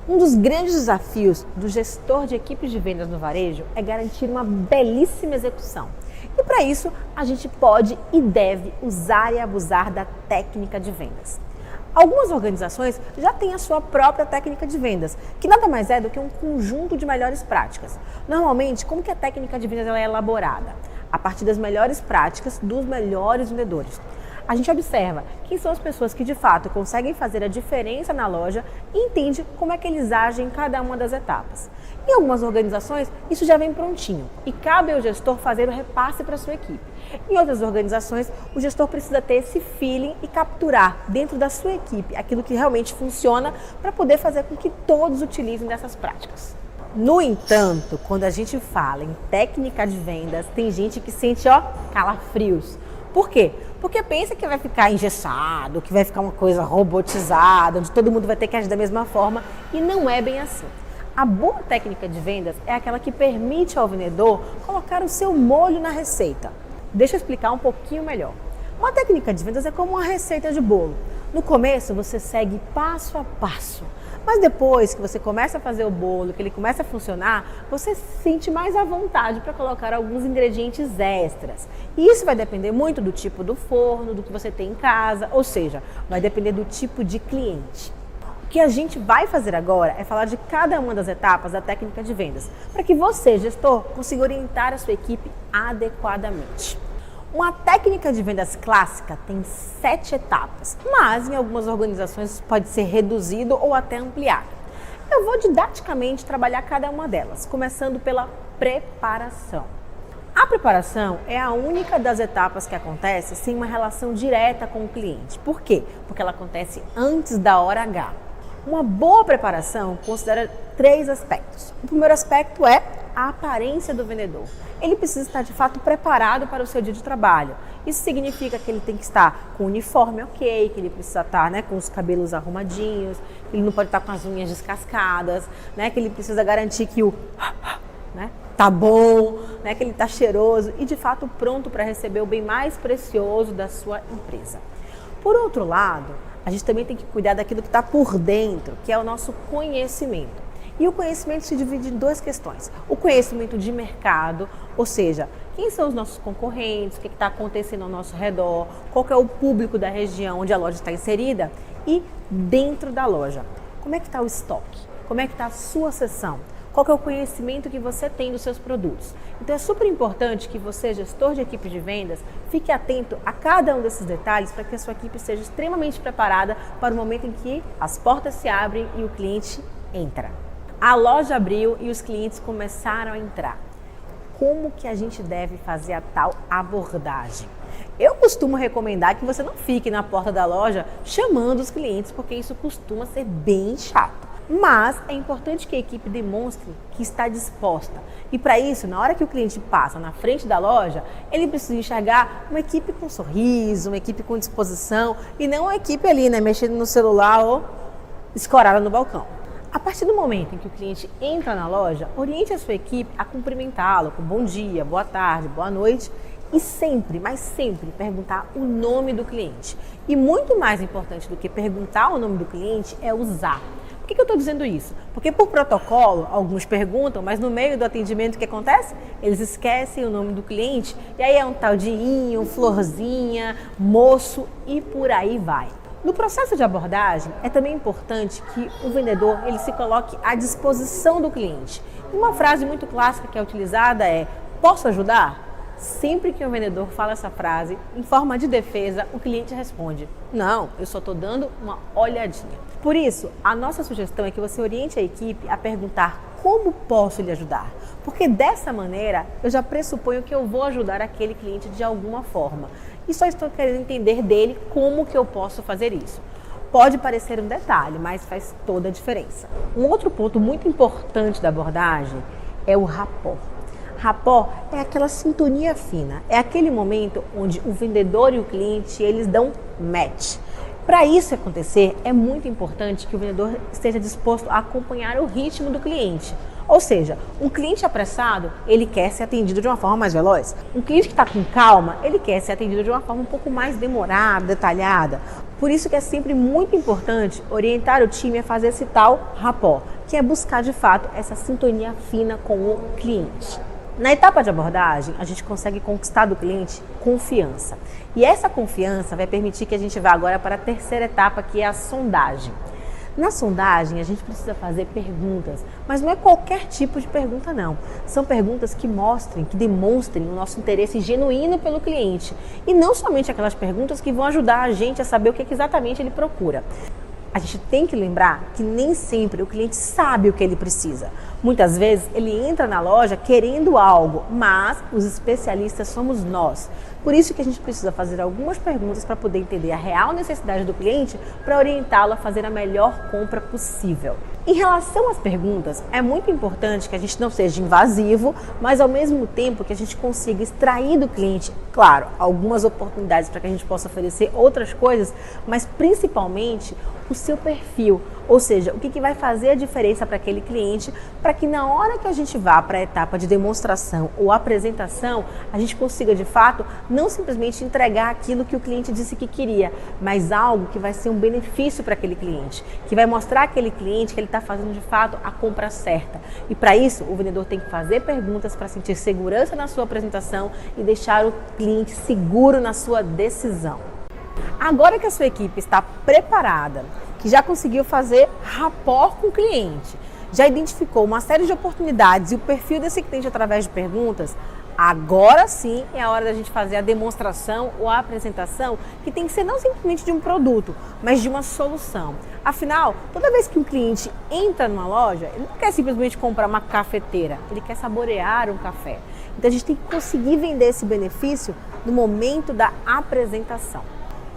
Um dos grandes desafios do gestor de equipes de vendas no varejo é garantir uma belíssima execução. E para isso, a gente pode e deve usar e abusar da técnica de vendas. Algumas organizações já têm a sua própria técnica de vendas, que nada mais é do que um conjunto de melhores práticas. Normalmente, como que a técnica de vendas ela é elaborada? A partir das melhores práticas dos melhores vendedores. A gente observa quem são as pessoas que de fato conseguem fazer a diferença na loja e entende como é que eles agem em cada uma das etapas. Em algumas organizações, isso já vem prontinho e cabe ao gestor fazer o repasse para a sua equipe. Em outras organizações, o gestor precisa ter esse feeling e capturar dentro da sua equipe aquilo que realmente funciona para poder fazer com que todos utilizem dessas práticas. No entanto, quando a gente fala em técnica de vendas, tem gente que sente, calafrios. Por quê? Porque pensa que vai ficar engessado, que vai ficar uma coisa robotizada, onde todo mundo vai ter que agir da mesma forma, e não é bem assim. A boa técnica de vendas é aquela que permite ao vendedor colocar o seu molho na receita. Deixa eu explicar um pouquinho melhor. Uma técnica de vendas é como uma receita de bolo. No começo você segue passo a passo, mas depois que você começa a fazer o bolo, que ele começa a funcionar, você se sente mais à vontade para colocar alguns ingredientes extras. E isso vai depender muito do tipo do forno, do que você tem em casa, ou seja, vai depender do tipo de cliente. O que a gente vai fazer agora é falar de cada uma das etapas da técnica de vendas, para que você, gestor, consiga orientar a sua equipe adequadamente. Uma técnica de vendas clássica tem 7 etapas, mas em algumas organizações pode ser reduzido ou até ampliado. Eu vou didaticamente trabalhar cada uma delas, começando pela preparação. A preparação é a única das etapas que acontece sem uma relação direta com o cliente. Por quê? Porque ela acontece antes da hora H. Uma boa preparação considera 3 aspectos. O primeiro aspecto é a aparência do vendedor. Ele precisa estar de fato preparado para o seu dia de trabalho. Isso significa que ele tem que estar com o uniforme ok, que ele precisa estar com os cabelos arrumadinhos, que ele não pode estar com as unhas descascadas, que ele precisa garantir que o tá bom, que ele tá cheiroso e de fato pronto para receber o bem mais precioso da sua empresa. Por outro lado, a gente também tem que cuidar daquilo que está por dentro, que é o nosso conhecimento. E o conhecimento se divide em 2 questões. O conhecimento de mercado, ou seja, quem são os nossos concorrentes, o que está acontecendo ao nosso redor, qual que é o público da região onde a loja está inserida, e dentro da loja, como é que está o estoque, como é que está a sua seção, qual que é o conhecimento que você tem dos seus produtos. Então é super importante que você, gestor de equipe de vendas, fique atento a cada um desses detalhes para que a sua equipe esteja extremamente preparada para o momento em que as portas se abrem e o cliente entra. A loja abriu e os clientes começaram a entrar. Como que a gente deve fazer a tal abordagem? Eu costumo recomendar que você não fique na porta da loja chamando os clientes, porque isso costuma ser bem chato. Mas é importante que a equipe demonstre que está disposta. E para isso, na hora que o cliente passa na frente da loja, ele precisa enxergar uma equipe com sorriso, uma equipe com disposição e não uma equipe ali, mexendo no celular ou escorada no balcão. A partir do momento em que o cliente entra na loja, oriente a sua equipe a cumprimentá-lo com bom dia, boa tarde, boa noite e sempre, mas sempre, perguntar o nome do cliente. E muito mais importante do que perguntar o nome do cliente é usar. Por que eu estou dizendo isso? Porque por protocolo, alguns perguntam, mas no meio do atendimento o que acontece? Eles esquecem o nome do cliente e aí é um tal de inho, florzinha, moço e por aí vai. No processo de abordagem, é também importante que o vendedor ele se coloque à disposição do cliente. E uma frase muito clássica que é utilizada é: posso ajudar? Sempre que o vendedor fala essa frase, em forma de defesa, o cliente responde: não, eu só estou dando uma olhadinha. Por isso, a nossa sugestão é que você oriente a equipe a perguntar como posso lhe ajudar. Porque dessa maneira, eu já pressuponho que eu vou ajudar aquele cliente de alguma forma. E só estou querendo entender dele como que eu posso fazer isso. Pode parecer um detalhe, mas faz toda a diferença. Um outro ponto muito importante da abordagem é o rapport. Rapport é aquela sintonia fina, é aquele momento onde o vendedor e o cliente eles dão match. Para isso acontecer, é muito importante que o vendedor esteja disposto a acompanhar o ritmo do cliente. Ou seja, um cliente apressado, ele quer ser atendido de uma forma mais veloz. Um cliente que está com calma, ele quer ser atendido de uma forma um pouco mais demorada, detalhada. Por isso que é sempre muito importante orientar o time a fazer esse tal rapport, que é buscar de fato essa sintonia fina com o cliente. Na etapa de abordagem, a gente consegue conquistar do cliente confiança. E essa confiança vai permitir que a gente vá agora para a terceira etapa, que é a sondagem. Na sondagem, a gente precisa fazer perguntas, mas não é qualquer tipo de pergunta não. São perguntas que mostrem, que demonstrem o nosso interesse genuíno pelo cliente. E não somente aquelas perguntas que vão ajudar a gente a saber o que exatamente ele procura. A gente tem que lembrar que nem sempre o cliente sabe o que ele precisa. Muitas vezes ele entra na loja querendo algo, mas os especialistas somos nós. Por isso que a gente precisa fazer algumas perguntas para poder entender a real necessidade do cliente para orientá-lo a fazer a melhor compra possível. Em relação às perguntas, é muito importante que a gente não seja invasivo, mas ao mesmo tempo que a gente consiga extrair do cliente, claro, algumas oportunidades para que a gente possa oferecer outras coisas, mas principalmente o seu perfil, ou seja, o que vai fazer a diferença para aquele cliente, para que na hora que a gente vá para a etapa de demonstração ou apresentação, a gente consiga de fato não simplesmente entregar aquilo que o cliente disse que queria, mas algo que vai ser um benefício para aquele cliente, que vai mostrar àquele cliente que ele está fazendo de fato a compra certa. E para isso, o vendedor tem que fazer perguntas para sentir segurança na sua apresentação e deixar o cliente seguro na sua decisão. Agora que a sua equipe está preparada, que já conseguiu fazer rapport com o cliente, já identificou uma série de oportunidades e o perfil desse cliente através de perguntas, agora sim é a hora da gente fazer a demonstração ou a apresentação, que tem que ser não simplesmente de um produto, mas de uma solução. Afinal, toda vez que um cliente entra numa loja, ele não quer simplesmente comprar uma cafeteira, ele quer saborear um café. Então a gente tem que conseguir vender esse benefício no momento da apresentação.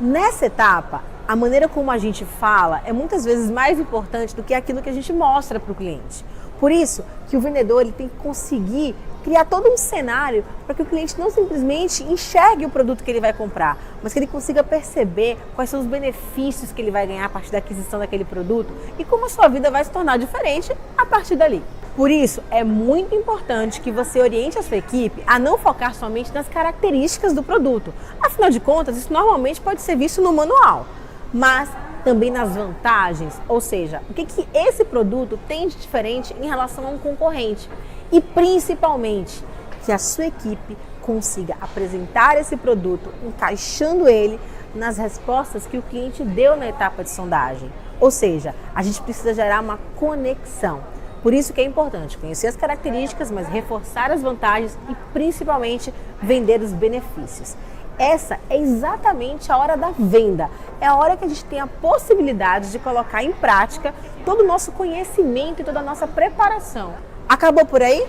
Nessa etapa, a maneira como a gente fala é muitas vezes mais importante do que aquilo que a gente mostra para o cliente. Por isso que o vendedor ele tem que conseguir criar todo um cenário para que o cliente não simplesmente enxergue o produto que ele vai comprar, mas que ele consiga perceber quais são os benefícios que ele vai ganhar a partir da aquisição daquele produto e como a sua vida vai se tornar diferente a partir dali. Por isso, é muito importante que você oriente a sua equipe a não focar somente nas características do produto. Afinal de contas, isso normalmente pode ser visto no manual, mas também nas vantagens, ou seja, o que esse produto tem de diferente em relação a um concorrente. E principalmente, que a sua equipe consiga apresentar esse produto, encaixando ele nas respostas que o cliente deu na etapa de sondagem. Ou seja, a gente precisa gerar uma conexão. Por isso que é importante conhecer as características, mas reforçar as vantagens e principalmente vender os benefícios. Essa é exatamente a hora da venda. É a hora que a gente tem a possibilidade de colocar em prática todo o nosso conhecimento e toda a nossa preparação. Acabou por aí?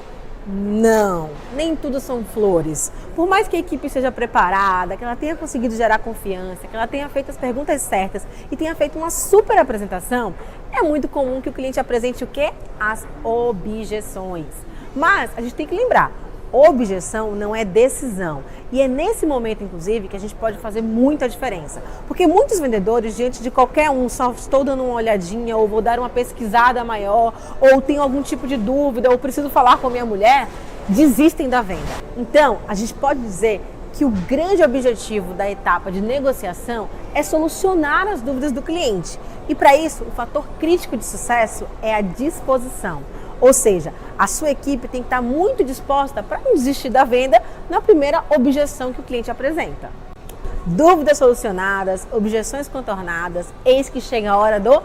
Não, nem tudo são flores. Por mais que a equipe seja preparada, que ela tenha conseguido gerar confiança, que ela tenha feito as perguntas certas e tenha feito uma super apresentação, é muito comum que o cliente apresente o quê? As objeções. Mas a gente tem que lembrar, objeção não é decisão. E é nesse momento, inclusive, que a gente pode fazer muita diferença. Porque muitos vendedores, diante de qualquer um, só estou dando uma olhadinha, ou vou dar uma pesquisada maior, ou tenho algum tipo de dúvida, ou preciso falar com a minha mulher, desistem da venda. Então, a gente pode dizer que o grande objetivo da etapa de negociação é solucionar as dúvidas do cliente. E para isso, o fator crítico de sucesso é a disposição. Ou seja, a sua equipe tem que estar muito disposta para não desistir da venda na primeira objeção que o cliente apresenta. Dúvidas solucionadas, objeções contornadas, eis que chega a hora do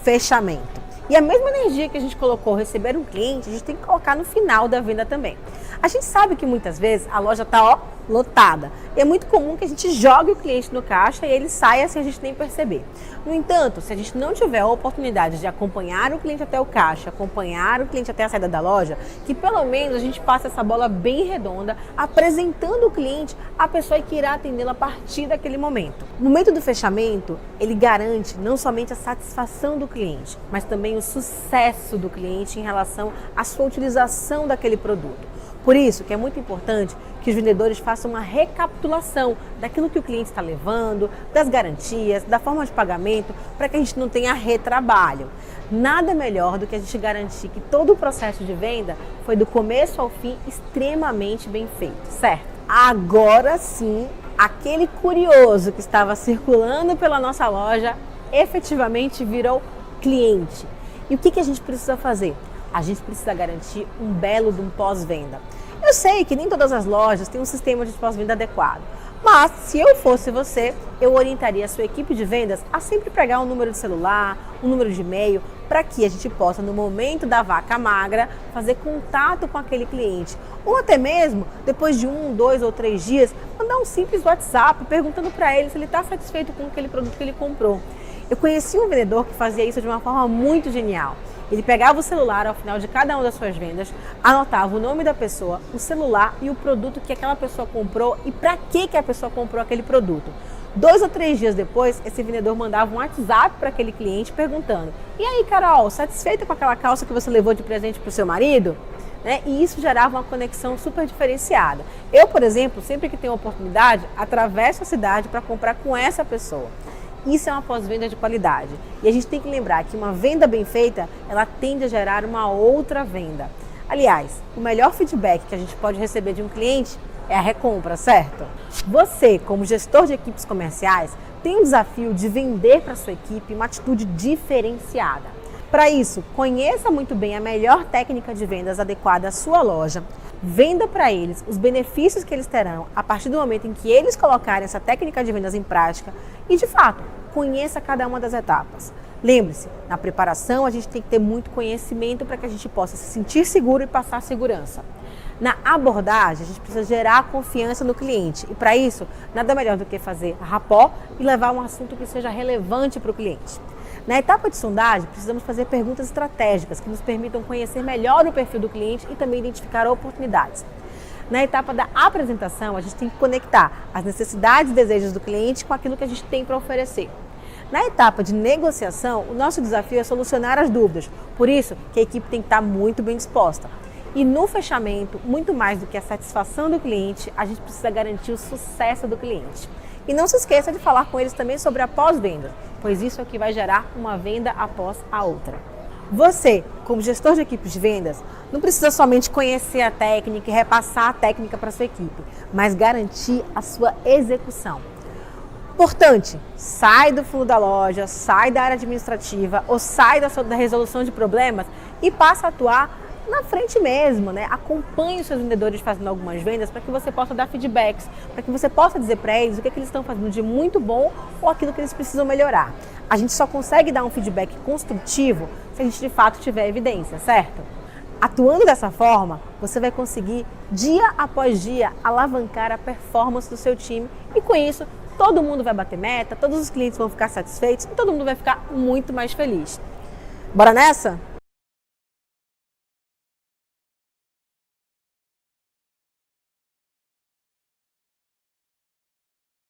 fechamento. E a mesma energia que a gente colocou receber um cliente, a gente tem que colocar no final da venda também. A gente sabe que muitas vezes a loja está lotada. E é muito comum que a gente jogue o cliente no caixa e ele saia sem a gente nem perceber. No entanto, se a gente não tiver a oportunidade de acompanhar o cliente até o caixa, acompanhar o cliente até a saída da loja, que pelo menos a gente passe essa bola bem redonda, apresentando o cliente à pessoa que irá atendê-lo a partir daquele momento. O momento do fechamento, ele garante não somente a satisfação do cliente, mas também o sucesso do cliente em relação à sua utilização daquele produto. Por isso que é muito importante que os vendedores façam uma recapitulação daquilo que o cliente está levando, das garantias, da forma de pagamento, para que a gente não tenha retrabalho. Nada melhor do que a gente garantir que todo o processo de venda foi do começo ao fim extremamente bem feito, certo? Agora sim aquele curioso que estava circulando pela nossa loja efetivamente virou cliente. E o que a gente precisa fazer? A gente precisa garantir um belo de um pós-venda. Eu sei que nem todas as lojas têm um sistema de pós-venda adequado, mas se eu fosse você, eu orientaria a sua equipe de vendas a sempre pegar um número de celular, um número de e-mail, para que a gente possa, no momento da vaca magra, fazer contato com aquele cliente. Ou até mesmo, depois de 1, 2 ou 3 dias, mandar um simples WhatsApp perguntando para ele se ele está satisfeito com aquele produto que ele comprou. Eu conheci um vendedor que fazia isso de uma forma muito genial. Ele pegava o celular ao final de cada uma das suas vendas, anotava o nome da pessoa, o celular e o produto que aquela pessoa comprou e para que a pessoa comprou aquele produto. 2 ou 3 dias depois, esse vendedor mandava um WhatsApp para aquele cliente perguntando: "E aí, Carol, satisfeita com aquela calça que você levou de presente para o seu marido?" E isso gerava uma conexão super diferenciada. Eu, por exemplo, sempre que tenho oportunidade, atravesso a cidade para comprar com essa pessoa. Isso é uma pós-venda de qualidade. E a gente tem que lembrar que uma venda bem feita, ela tende a gerar uma outra venda. Aliás, o melhor feedback que a gente pode receber de um cliente é a recompra, certo? Você, como gestor de equipes comerciais, tem o desafio de vender para a sua equipe uma atitude diferenciada. Para isso, conheça muito bem a melhor técnica de vendas adequada à sua loja. Venda para eles os benefícios que eles terão a partir do momento em que eles colocarem essa técnica de vendas em prática e, de fato, conheça cada uma das etapas. Lembre-se, na preparação a gente tem que ter muito conhecimento para que a gente possa se sentir seguro e passar segurança. Na abordagem, a gente precisa gerar confiança no cliente e, para isso, nada melhor do que fazer rapport e levar um assunto que seja relevante para o cliente. Na etapa de sondagem, precisamos fazer perguntas estratégicas que nos permitam conhecer melhor o perfil do cliente e também identificar oportunidades. Na etapa da apresentação, a gente tem que conectar as necessidades e desejos do cliente com aquilo que a gente tem para oferecer. Na etapa de negociação, o nosso desafio é solucionar as dúvidas, por isso que a equipe tem que estar muito bem disposta. E no fechamento, muito mais do que a satisfação do cliente, a gente precisa garantir o sucesso do cliente. E não se esqueça de falar com eles também sobre a pós-venda, pois isso é o que vai gerar uma venda após a outra. Você, como gestor de equipes de vendas, não precisa somente conhecer a técnica e repassar a técnica para a sua equipe, mas garantir a sua execução. Importante, sai do fundo da loja, sai da área administrativa ou sai da resolução de problemas e passa a atuar na frente mesmo, Acompanhe os seus vendedores fazendo algumas vendas para que você possa dar feedbacks, para que você possa dizer para eles o que eles estão fazendo de muito bom ou aquilo que eles precisam melhorar. A gente só consegue dar um feedback construtivo se a gente de fato tiver evidência, certo? Atuando dessa forma, você vai conseguir dia após dia alavancar a performance do seu time e com isso todo mundo vai bater meta, todos os clientes vão ficar satisfeitos e todo mundo vai ficar muito mais feliz. Bora nessa?